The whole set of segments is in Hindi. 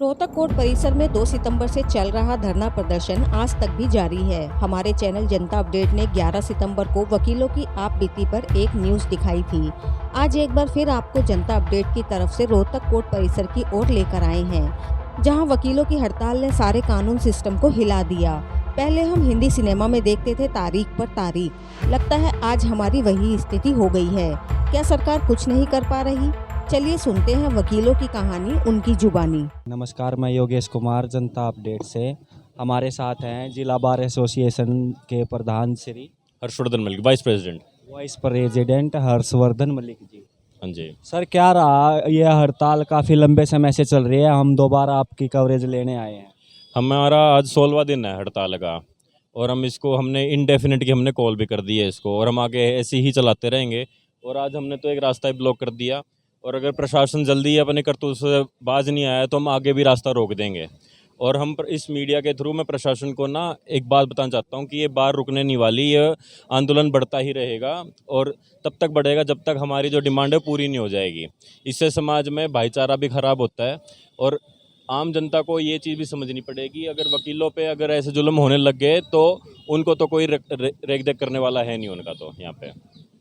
रोहतक कोर्ट परिसर में 2 सितंबर से चल रहा धरना प्रदर्शन आज तक भी जारी है। हमारे चैनल जनता अपडेट ने 11 सितंबर को वकीलों की आप बीती पर एक न्यूज दिखाई थी। आज एक बार फिर आपको जनता अपडेट की तरफ से रोहतक कोर्ट परिसर की ओर लेकर आए हैं, जहां वकीलों की हड़ताल ने सारे कानून सिस्टम को हिला दिया। पहले हम हिंदी सिनेमा में देखते थे तारीख पर तारीख, लगता है आज हमारी वही स्थिति हो गई है। क्या सरकार कुछ नहीं कर पा रही? चलिए सुनते हैं वकीलों की कहानी उनकी जुबानी। नमस्कार, मैं योगेश कुमार जनता अपडेट से। हमारे साथ हैं जिला बार एसोसिएशन के प्रधान श्री हर्षवर्धन मलिक, वाइस प्रेसिडेंट हर्षवर्धन मलिक जी। हाँ जी। सर, क्या रहा यह हड़ताल? काफ़ी लंबे समय से चल रही है, हम दोबारा आपकी कवरेज लेने आए हैं। हमारा आज 16वां दिन है हड़ताल का, और हमने इनडेफिनिट की हमने कॉल भी कर दी है इसको, और हम आगे ऐसे ही चलाते रहेंगे। और आज हमने तो एक रास्ता ही ब्लॉक कर दिया, और अगर प्रशासन जल्दी अपने करतूत से बाज नहीं आया तो हम आगे भी रास्ता रोक देंगे। और हम इस मीडिया के थ्रू मैं प्रशासन को ना एक बात बताना चाहता हूँ कि ये बार रुकने नहीं वाली, ये आंदोलन बढ़ता ही रहेगा, और तब तक बढ़ेगा जब तक हमारी जो डिमांड है पूरी नहीं हो जाएगी। इससे समाज में भाईचारा भी खराब होता है, और आम जनता को ये चीज़ भी समझनी पड़ेगी, अगर वकीलों पे अगर ऐसे जुल्म होने लग गए तो उनको तो कोई रेख देख करने वाला है नहीं उनका। तो यहाँ पे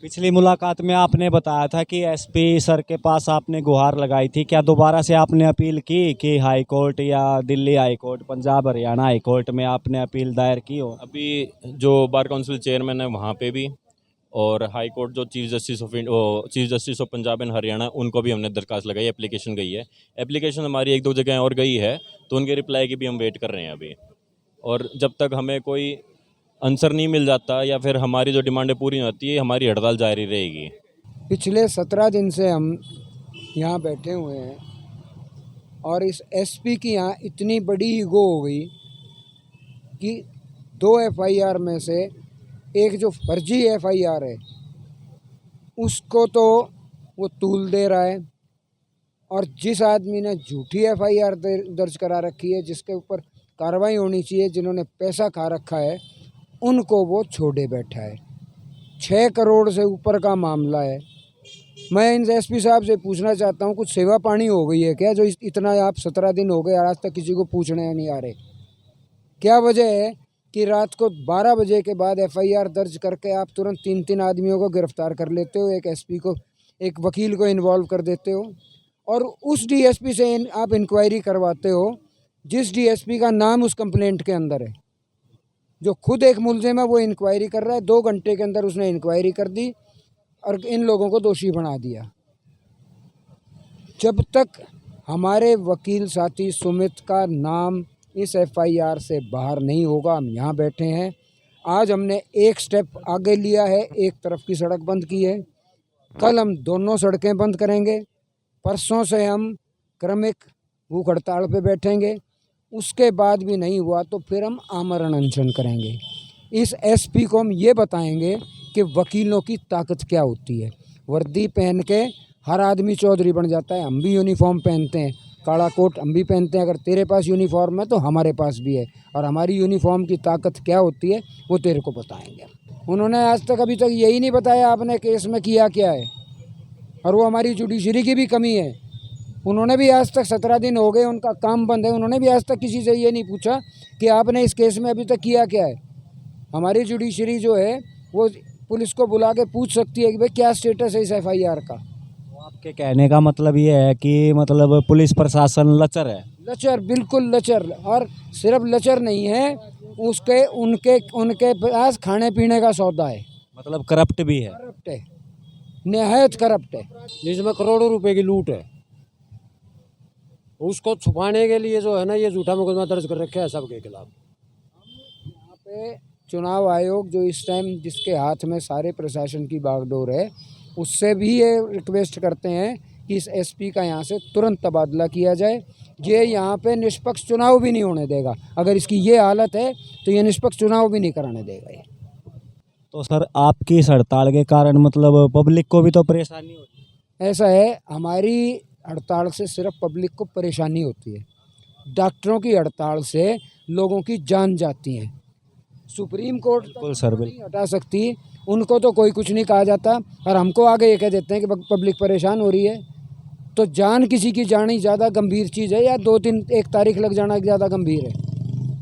पिछली मुलाकात में आपने बताया था कि एसपी सर के पास आपने गुहार लगाई थी। क्या दोबारा से आपने अपील की कि हाई कोर्ट या Delhi high court, Punjab Haryana high court में आपने अपील दायर की हो? अभी जो बार काउंसिल चेयरमैन है वहाँ पे भी, और हाई कोर्ट जो chief justice of Punjab and Haryana, उनको भी हमने दरखास्त लगाई, एप्लीकेशन गई है। एप्लीकेशन हमारी 1-2 जगह और गई है, तो उनके रिप्लाई की भी हम वेट कर रहे हैं अभी। और जब तक हमें कोई आंसर नहीं मिल जाता या फिर हमारी जो डिमांडें पूरी नहीं होती है, हमारी हड़ताल जारी रहेगी। पिछले 17 दिन से हम यहाँ बैठे हुए हैं, और इस एसपी की यहाँ इतनी बड़ी ईगो हो गई कि 2 एफआईआर में से एक जो फर्जी एफआईआर है उसको तो वो तूल दे रहा है, और जिस आदमी ने झूठी एफआईआर दर्ज करा रखी है, जिसके ऊपर कार्रवाई होनी चाहिए, जिन्होंने पैसा खा रखा है, उनको वो छोड़े बैठा है। 6 करोड़ से ऊपर का मामला है। मैं इन एसपी साहब से पूछना चाहता हूँ, कुछ सेवा पानी हो गई है क्या, जो इतना आप 17 दिन हो गए आज तक किसी को पूछने नहीं आ रहे? क्या वजह है कि रात को 12 बजे के बाद एफआईआर दर्ज करके आप तुरंत 3-3 आदमियों को गिरफ्तार कर लेते हो, एक एसपी को, एक वकील को इन्वॉल्व कर देते हो, और उस डीएसपी से आप इंक्वायरी करवाते हो जिस डीएसपी का नाम उस कंप्लेंट के अंदर है, जो खुद एक मुलजिम है, वो इंक्वायरी कर रहा है। 2 घंटे के अंदर उसने इंक्वायरी कर दी और इन लोगों को दोषी बना दिया। जब तक हमारे वकील साथी सुमित का नाम इस एफआईआर से बाहर नहीं होगा, हम यहाँ बैठे हैं। आज हमने एक स्टेप आगे लिया है, एक तरफ की सड़क बंद की है, कल हम दोनों सड़कें बंद करेंगे, परसों से हम क्रमिक भूख हड़ताल पे बैठेंगे। उसके बाद भी नहीं हुआ तो फिर हम आमरण अनशन करेंगे। इस एसपी को हम ये बताएंगे कि वकीलों की ताकत क्या होती है। वर्दी पहन के हर आदमी चौधरी बन जाता है, हम भी यूनिफॉर्म पहनते हैं, काला कोट हम भी पहनते हैं। अगर तेरे पास यूनिफॉर्म है तो हमारे पास भी है, और हमारी यूनिफॉर्म की ताकत क्या होती है वो तेरे को बताएंगे। उन्होंने आज तक अभी तक यही नहीं बताया आपने केस में किया क्या है, और वो हमारी जुडिशरी की भी कमी है। उन्होंने भी आज तक 17 दिन हो गए, उनका काम बंद है, उन्होंने भी आज तक किसी से ये नहीं पूछा कि आपने इस केस में अभी तक किया क्या है। हमारी जुडिशरी जो है वो पुलिस को बुला के पूछ सकती है कि भाई क्या स्टेटस है इस एफआईआर का। तो आपके कहने का मतलब ये है कि मतलब पुलिस प्रशासन लचर है? लचर, बिल्कुल लचर, और सिर्फ लचर नहीं है, उसके उनके पास खाने पीने का सौदा है, मतलब करप्ट भी है? करप्ट है, निहायत करप्ट है, जिसमें करोड़ों रुपए की लूट है। उसको छुपाने के लिए जो है ना, ये झूठा मुकदमा दर्ज कर रखे है सबके खिलाफ। यहाँ पे चुनाव आयोग जो इस टाइम जिसके हाथ में सारे प्रशासन की बागडोर है, उससे भी ये रिक्वेस्ट करते हैं कि इस एसपी का यहाँ से तुरंत तबादला किया जाए। ये यहाँ पे निष्पक्ष चुनाव भी नहीं होने देगा। अगर इसकी ये हालत है तो ये निष्पक्ष चुनाव भी नहीं कराने देगा ये। तो सर, आपकी इस हड़ताल के कारण मतलब पब्लिक को भी तो परेशानी होती है? ऐसा है, हमारी हड़ताल से सिर्फ पब्लिक को परेशानी होती है, डॉक्टरों की हड़ताल से लोगों की जान जाती है। सुप्रीम कोर्ट बिल्कुल सर, नहीं हटा सकती, उनको तो कोई कुछ नहीं कहा जाता, और हमको आगे ये कह देते हैं कि पब्लिक परेशान हो रही है। तो जान किसी की जानी ज़्यादा गंभीर चीज़ है या 1 तारीख लग जाना ज़्यादा गंभीर है?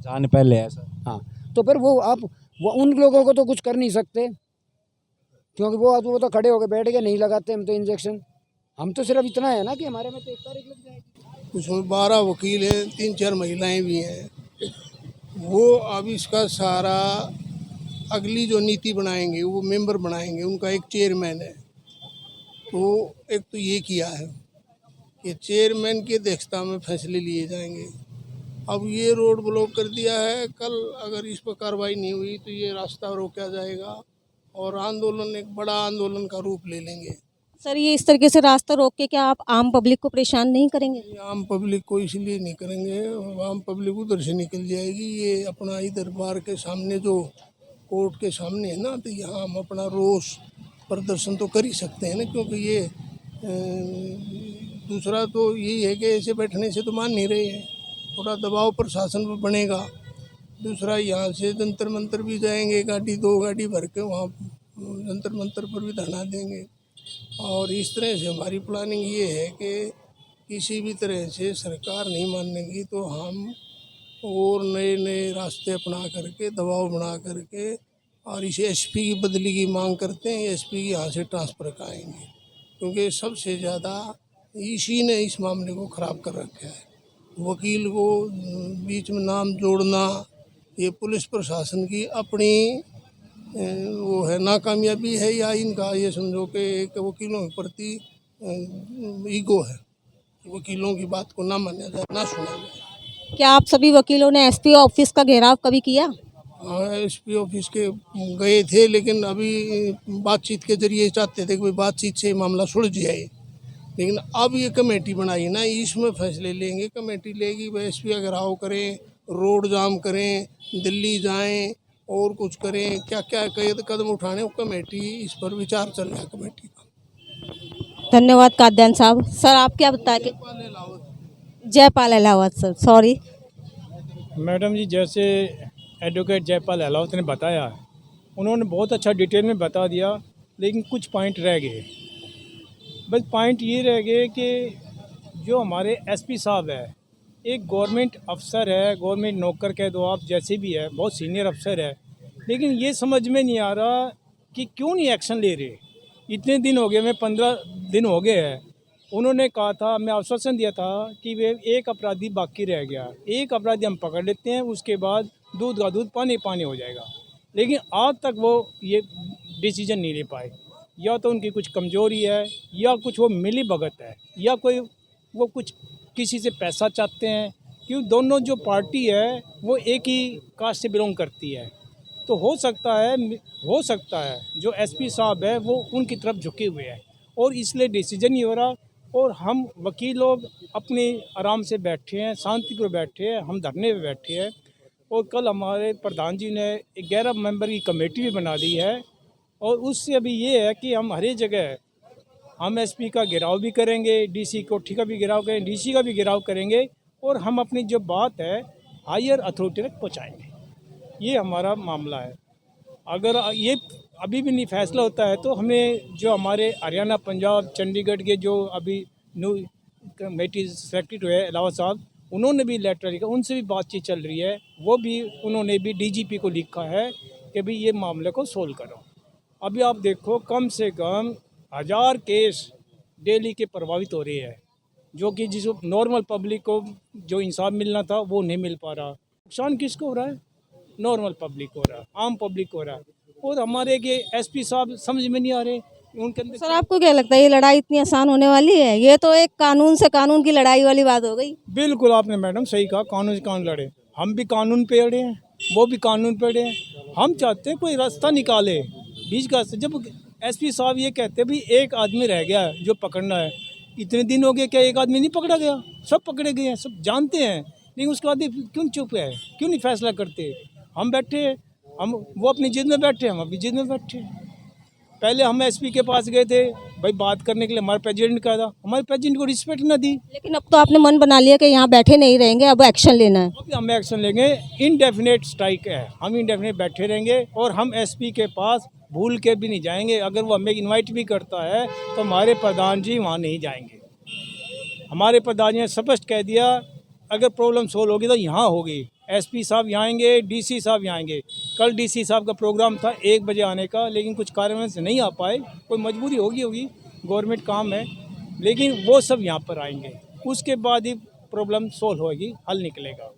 जान पहले है सर। हाँ, तो फिर वो उन लोगों को तो कुछ कर नहीं सकते, क्योंकि वो तो खड़े होकर बैठ गए, नहीं लगाते हम तो इंजेक्शन। हम तो सिर्फ इतना है ना कि हमारे में तो 1 तारीख लग जाएगी। उसमें 12 वकील हैं, 3-4 महिलाएं भी हैं। वो अब इसका सारा अगली जो नीति बनाएंगे वो मेंबर बनाएंगे, उनका एक चेयरमैन है। तो एक तो ये किया है कि चेयरमैन की अध्यक्षता में फैसले लिए जाएंगे। अब ये रोड ब्लॉक कर दिया है, कल अगर इस पर कार्रवाई नहीं हुई तो ये रास्ता रोका जाएगा और आंदोलन एक बड़ा आंदोलन का रूप ले लेंगे। सर, ये इस तरीके से रास्ता रोक के क्या आप आम पब्लिक को परेशान नहीं करेंगे? ये आम पब्लिक को इसलिए नहीं करेंगे, आम पब्लिक उधर से निकल जाएगी। ये अपना इधर बार के सामने जो कोर्ट के सामने है ना, तो यहाँ हम अपना रोष प्रदर्शन तो कर ही सकते हैं ना, क्योंकि ये दूसरा तो यही है कि ऐसे बैठने से तो मान नहीं रहे हैं, थोड़ा दबाव प्रशासन पर बनेगा। दूसरा यहाँ से जंतर मंतर भी जाएंगे, 2 गाड़ी भर के वहाँ जंतर मंतर पर भी धरना देंगे। और इस तरह से हमारी प्लानिंग ये है कि किसी भी तरह से सरकार नहीं मानेगी तो हम और नए नए रास्ते अपना करके, दबाव बना करके, और इसे एसपी की बदली की मांग करते हैं। एसपी की यहाँ से ट्रांसफ़र कराएंगे, क्योंकि सबसे ज़्यादा इसी ने इस मामले को ख़राब कर रखा है। वकील को बीच में नाम जोड़ना, ये पुलिस प्रशासन की अपनी वो है, नाकामयाबी है, या इनका ये समझो कि एक वकीलों के प्रति ईगो है, वकीलों की बात को ना माना जाए, ना सुना जाए। क्या आप सभी वकीलों ने एसपी ऑफिस का घेराव कभी किया? एसपी ऑफिस के गए थे, लेकिन अभी बातचीत के जरिए चाहते थे कि बातचीत से मामला सुलझ जाए। लेकिन अब ये कमेटी बनाई ना, इसमें फैसले लेंगे। कमेटी लेगी, वह एसपी का घेराव करें, रोड जाम करें, दिल्ली जाएं और कुछ करें, क्या क्या कदम उठाने, वो कमेटी इस पर विचार चल रहा है कमेटी का। धन्यवाद काद्यान साहब। सर, आप क्या बताएंगे? Jaipal Ahlawat sir, sorry. Madam ji, जैसे एडवोकेट जयपाल अहलावत ने बताया, उन्होंने बहुत अच्छा डिटेल में बता दिया, लेकिन कुछ पॉइंट रह गए। बस पॉइंट ये रह गए कि जो हमारे एसपी साहब है, एक गवर्नमेंट अफसर है, गवर्नमेंट नौकर कह दो आप, जैसे भी है, बहुत सीनियर अफसर है, लेकिन ये समझ में नहीं आ रहा कि क्यों नहीं एक्शन ले रहे। इतने दिन हो गए, मैं 15 दिन हो गए हैं। उन्होंने कहा था, मैं आश्वासन दिया था कि वे एक अपराधी बाकी रह गया, एक अपराधी हम पकड़ लेते हैं, उसके बाद दूध का दूध पानी पानी हो जाएगा। लेकिन आज तक वो ये डिसीजन नहीं ले पाए। या तो उनकी कुछ कमजोरी है, या कुछ वो मिली भगत है, या कोई वो कुछ किसी से पैसा चाहते हैं, क्यों दोनों जो पार्टी है वो एक ही कास्ट से बिलोंग करती है। तो हो सकता है जो एसपी साहब है वो उनकी तरफ झुके हुए हैं और इसलिए डिसीजन नहीं हो रहा। और हम वकील लोग अपने आराम से बैठे हैं, शांतिपूर्वक बैठे हैं, हम धरने पे बैठे हैं। और कल हमारे प्रधान जी ने 11 मेंबर की कमेटी भी बना दी है, और उससे अभी ये है कि हम हर एक जगह हम एसपी का घेराव भी करेंगे, डीसी कोठी का भी घेराव करेंगे, डीसी का भी घेराव करेंगे, और हम अपनी जो बात है हायर अथॉरिटी तक पहुंचाएंगे। ये हमारा मामला है। अगर ये अभी भी नहीं फैसला होता है तो हमें जो हमारे हरियाणा, पंजाब, चंडीगढ़ के जो अभी न्यू कमेटी सेक्रेटरी हुए अहलावत साहब, उन्होंने भी लेटर लिखा, उनसे भी बातचीत चल रही है। वो भी उन्होंने भी डीजीपी को लिखा है कि भाई ये मामले को सोल्व करो। अभी आप देखो, कम से कम 1000 केस डेली के प्रभावित हो रहे हैं, जो कि जिसको नॉर्मल पब्लिक को जो इंसाफ मिलना था वो नहीं मिल पा रहा। नुकसान किसको हो रहा है? नॉर्मल पब्लिक हो रहा है, आम पब्लिक हो रहा है। और हमारे के एसपी साहब समझ में नहीं आ रहे उनके अंदर। सर, आपको क्या लगता है ये लड़ाई इतनी आसान होने वाली है? ये तो एक कानून से कानून की लड़ाई वाली बात हो गई। बिल्कुल आपने मैडम सही कहा, कानून से कानून लड़े। हम भी कानून पे अड़े हैं, वो भी कानून पे अड़े हैं। हम चाहते हैं कोई रास्ता निकाले बीच का। जब एसपी साहब ये कहते हैं भाई एक आदमी रह गया है जो पकड़ना है, इतने दिन हो गए, क्या एक आदमी नहीं पकड़ा गया? सब पकड़े गए हैं, सब जानते हैं, लेकिन उसके बाद क्यों चुप है, क्यों नहीं फैसला करते? हम बैठे, वो अपनी जिद में बैठे, हम अपनी जिद में बैठे। पहले हम एसपी के पास गए थे भाई बात करने के लिए, हमारे प्रेसिडेंट कहा था, हमारे प्रेसिडेंट को रिस्पेक्ट ना दी। लेकिन अब तो आपने मन बना लिया कि यहाँ बैठे नहीं रहेंगे, अब एक्शन लेना है। अभी हम एक्शन लेंगे। इनडेफिनेट स्ट्राइक है, हम इनडेफिनेट बैठे रहेंगे, और हम एसपी के पास भूल के भी नहीं जाएंगे। अगर वो हमें इनवाइट भी करता है तो हमारे प्रधान जी वहाँ नहीं जाएंगे। हमारे प्रधान ने स्पष्ट कह दिया अगर प्रॉब्लम सोल्व होगी तो यहाँ होगी। एसपी साहब यहाँ आएंगे, डीसी साहब यहाँ आएंगे। कल डीसी साहब का प्रोग्राम था 1 बजे आने का, लेकिन कुछ कारणों से नहीं आ पाए, कोई मजबूरी होगी, गवर्नमेंट काम है, लेकिन वो सब यहाँ पर आएंगे, उसके बाद ही प्रॉब्लम सोल्व होगी, हल निकलेगा।